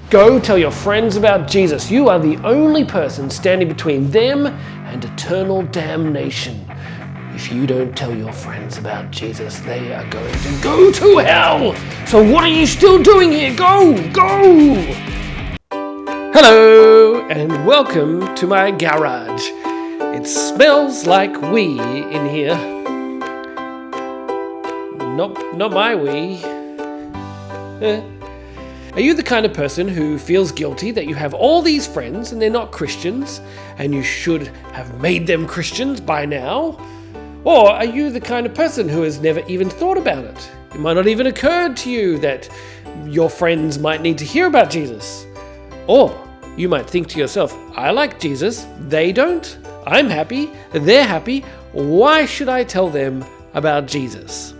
Go tell your friends about Jesus. You are the only person standing between them and eternal damnation. If you don't tell your friends about Jesus, they are going to go to hell. So what are you still doing here? Go! Hello, and welcome to my garage. It smells like wee in here. Nope, not my wee. Are you the kind of person who feels guilty that you have all these friends and they're not Christians, and you should have made them Christians by now? Or are you the kind of person who has never even thought about it? It might not even occur to you that your friends might need to hear about Jesus. Or you might think to yourself, I like Jesus, they don't. I'm happy, they're happy. Why should I tell them about Jesus?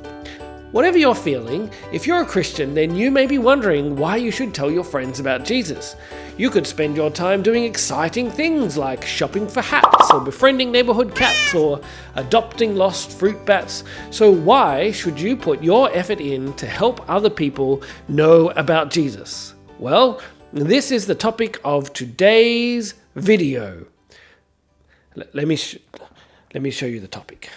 Whatever you're feeling, if you're a Christian, then you may be wondering why you should tell your friends about Jesus. You could spend your time doing exciting things like shopping for hats or befriending neighborhood cats or adopting lost fruit bats. So why should you put your effort in to help other people know about Jesus? Well, this is the topic of today's video. Let me show you the topic.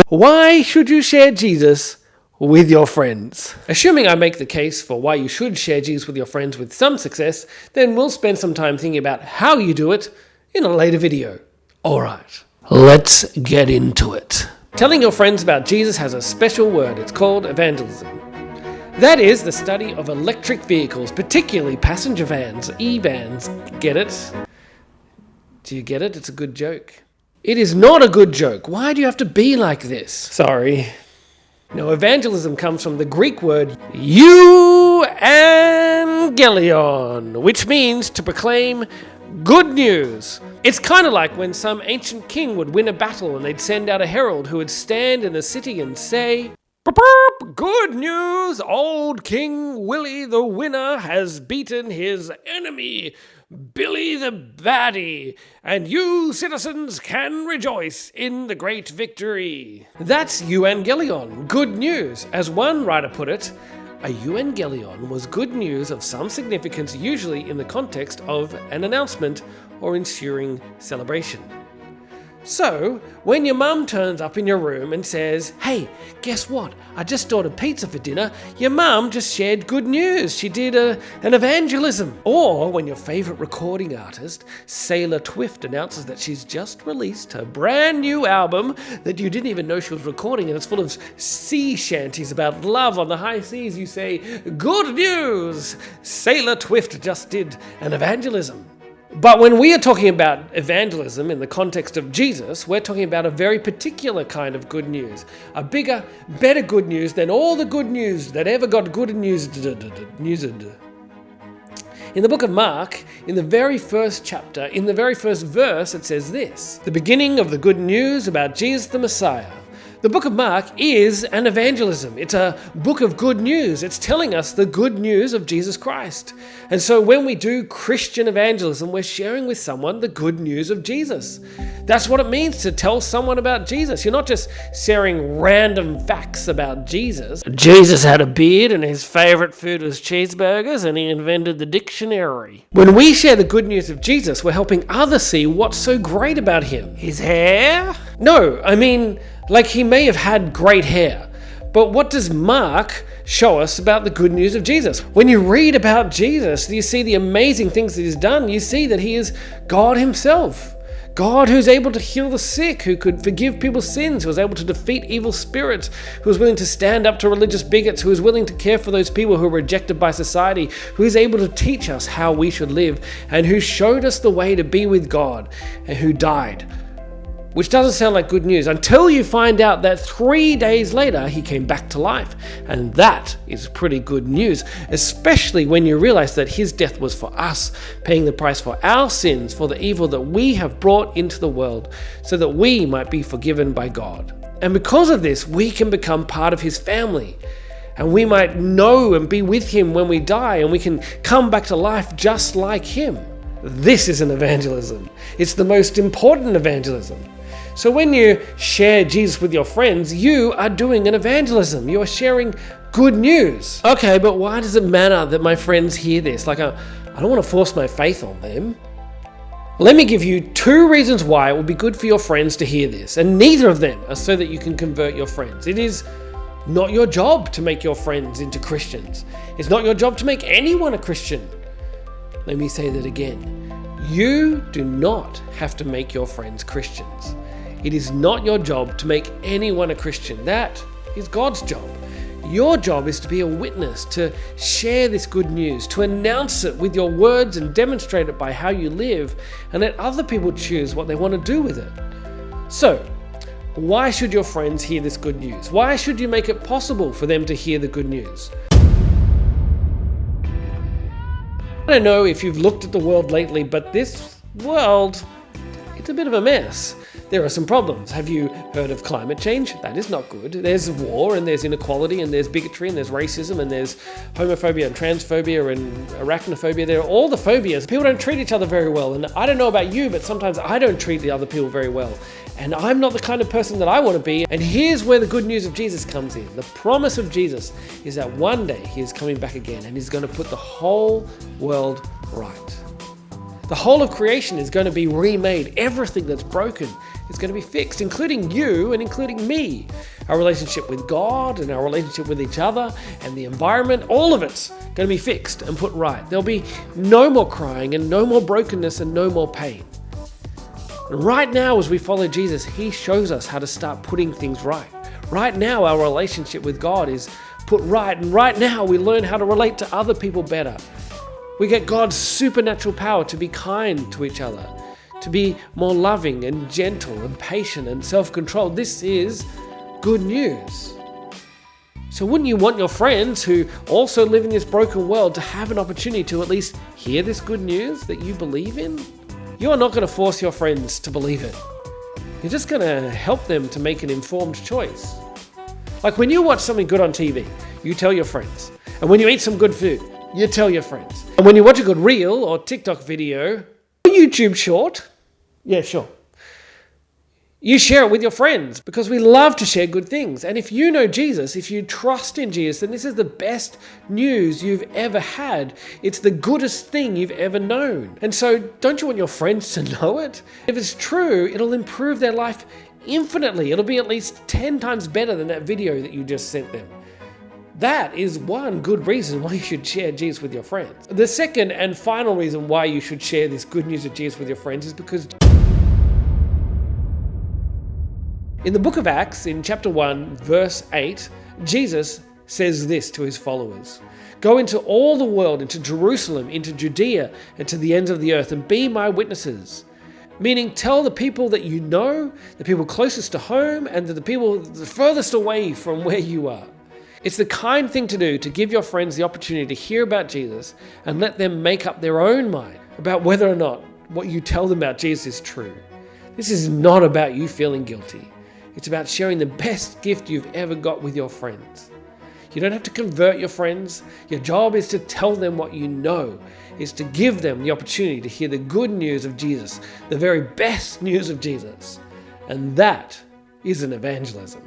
Why should you share Jesus with your friends? Assuming I make the case for why you should share Jesus with your friends with some success, then we'll spend some time thinking about how you do it in a later video. Alright, let's get into it. Telling your friends about Jesus has a special word. It's called evangelism. That is the study of electric vehicles, particularly passenger vans, e-vans. Get it? Do you get it? It's a good joke. It is not a good joke. Why do you have to be like this? Sorry. Now, evangelism comes from the Greek word euangelion, which means to proclaim good news. It's kind of like when some ancient king would win a battle and they'd send out a herald who would stand in the city and say, "Good news, old King Willie the winner has beaten his enemy, Billy the Baddie, and you citizens can rejoice in the great victory." That's euangelion, good news. As one writer put it, a euangelion was good news of some significance, usually in the context of an announcement or ensuing celebration. So, when your mum turns up in your room and says, "Hey, guess what? I just ordered pizza for dinner," your mum just shared good news. She did an evangelism. Or when your favorite recording artist, Sailor Twift, announces that she's just released her brand new album that you didn't even know she was recording, and it's full of sea shanties about love on the high seas, you say, "Good news! Sailor Twift just did an evangelism." But when we are talking about evangelism in the context of Jesus, we're talking about a very particular kind of good news. A bigger, better good news than all the good news that ever got good news. In the book of Mark, in the very first chapter, in the very first verse, it says this: the beginning of the good news about Jesus the Messiah. The book of Mark is an evangelism. It's a book of good news. It's telling us the good news of Jesus Christ. And so when we do Christian evangelism, we're sharing with someone the good news of Jesus. That's what it means to tell someone about Jesus. You're not just sharing random facts about Jesus. Jesus had a beard and his favorite food was cheeseburgers and he invented the dictionary. When we share the good news of Jesus, we're helping others see what's so great about him. His hair? No, I mean, like he may have had great hair, but what does Mark show us about the good news of Jesus? When you read about Jesus, you see the amazing things that he's done. You see that he is God himself. God who's able to heal the sick, who could forgive people's sins, who was able to defeat evil spirits, who was willing to stand up to religious bigots, who is willing to care for those people who are rejected by society, who is able to teach us how we should live, and who showed us the way to be with God, and who died. Which doesn't sound like good news until you find out that 3 days later he came back to life. And that is pretty good news, especially when you realize that his death was for us, paying the price for our sins, for the evil that we have brought into the world, so that we might be forgiven by God. And because of this, we can become part of his family. And we might know and be with him when we die, and we can come back to life just like him. This is an evangelism. It's the most important evangelism. So when you share Jesus with your friends, you are doing an evangelism. You are sharing good news. Okay, but why does it matter that my friends hear this? I don't want to force my faith on them. Let me give you 2 reasons why it will be good for your friends to hear this, and neither of them are so that you can convert your friends. It is not your job to make your friends into Christians. It's not your job to make anyone a Christian. Let me say that again. You do not have to make your friends Christians. It is not your job to make anyone a Christian. That is God's job. Your job is to be a witness, to share this good news, to announce it with your words and demonstrate it by how you live, and let other people choose what they want to do with it. So, why should your friends hear this good news? Why should you make it possible for them to hear the good news? I don't know if you've looked at the world lately, but this world, it's a bit of a mess. There are some problems. Have you heard of climate change? That is not good. There's war, and there's inequality, and there's bigotry, and there's racism, and there's homophobia and transphobia and arachnophobia. There are all the phobias. People don't treat each other very well, and I don't know about you, but sometimes I don't treat the other people very well. And I'm not the kind of person that I want to be. And here's where the good news of Jesus comes in. The promise of Jesus is that one day he is coming back again, and he's going to put the whole world right. The whole of creation is going to be remade. Everything that's broken is going to be fixed, including you and including me. Our relationship with God and our relationship with each other and the environment, all of it's going to be fixed and put right. There'll be no more crying and no more brokenness and no more pain. And right now, as we follow Jesus, he shows us how to start putting things right. Right now, our relationship with God is put right, and right now we learn how to relate to other people better. We get God's supernatural power to be kind to each other, to be more loving and gentle and patient and self-controlled. This is good news. So wouldn't you want your friends who also live in this broken world to have an opportunity to at least hear this good news that you believe in? You are not going to force your friends to believe it. You're just going to help them to make an informed choice. Like when you watch something good on TV, you tell your friends. And when you eat some good food, you tell your friends. And when you watch a good reel or TikTok video or YouTube short, yeah, sure, you share it with your friends because we love to share good things. And if you know Jesus, if you trust in Jesus, then this is the best news you've ever had. It's the goodest thing you've ever known. And so don't you want your friends to know it? If it's true, it'll improve their life infinitely. It'll be at least 10 times better than that video that you just sent them. That is one good reason why you should share Jesus with your friends. The second and final reason why you should share this good news of Jesus with your friends is because in the book of Acts, in chapter 1, verse 8, Jesus says this to his followers: "Go into all the world, into Jerusalem, into Judea, and to the ends of the earth, and be my witnesses." Meaning, tell the people that you know, the people closest to home, and the people the furthest away from where you are. It's the kind thing to do to give your friends the opportunity to hear about Jesus and let them make up their own mind about whether or not what you tell them about Jesus is true. This is not about you feeling guilty. It's about sharing the best gift you've ever got with your friends. You don't have to convert your friends. Your job is to tell them what you know, is to give them the opportunity to hear the good news of Jesus, the very best news of Jesus. And that is an evangelism.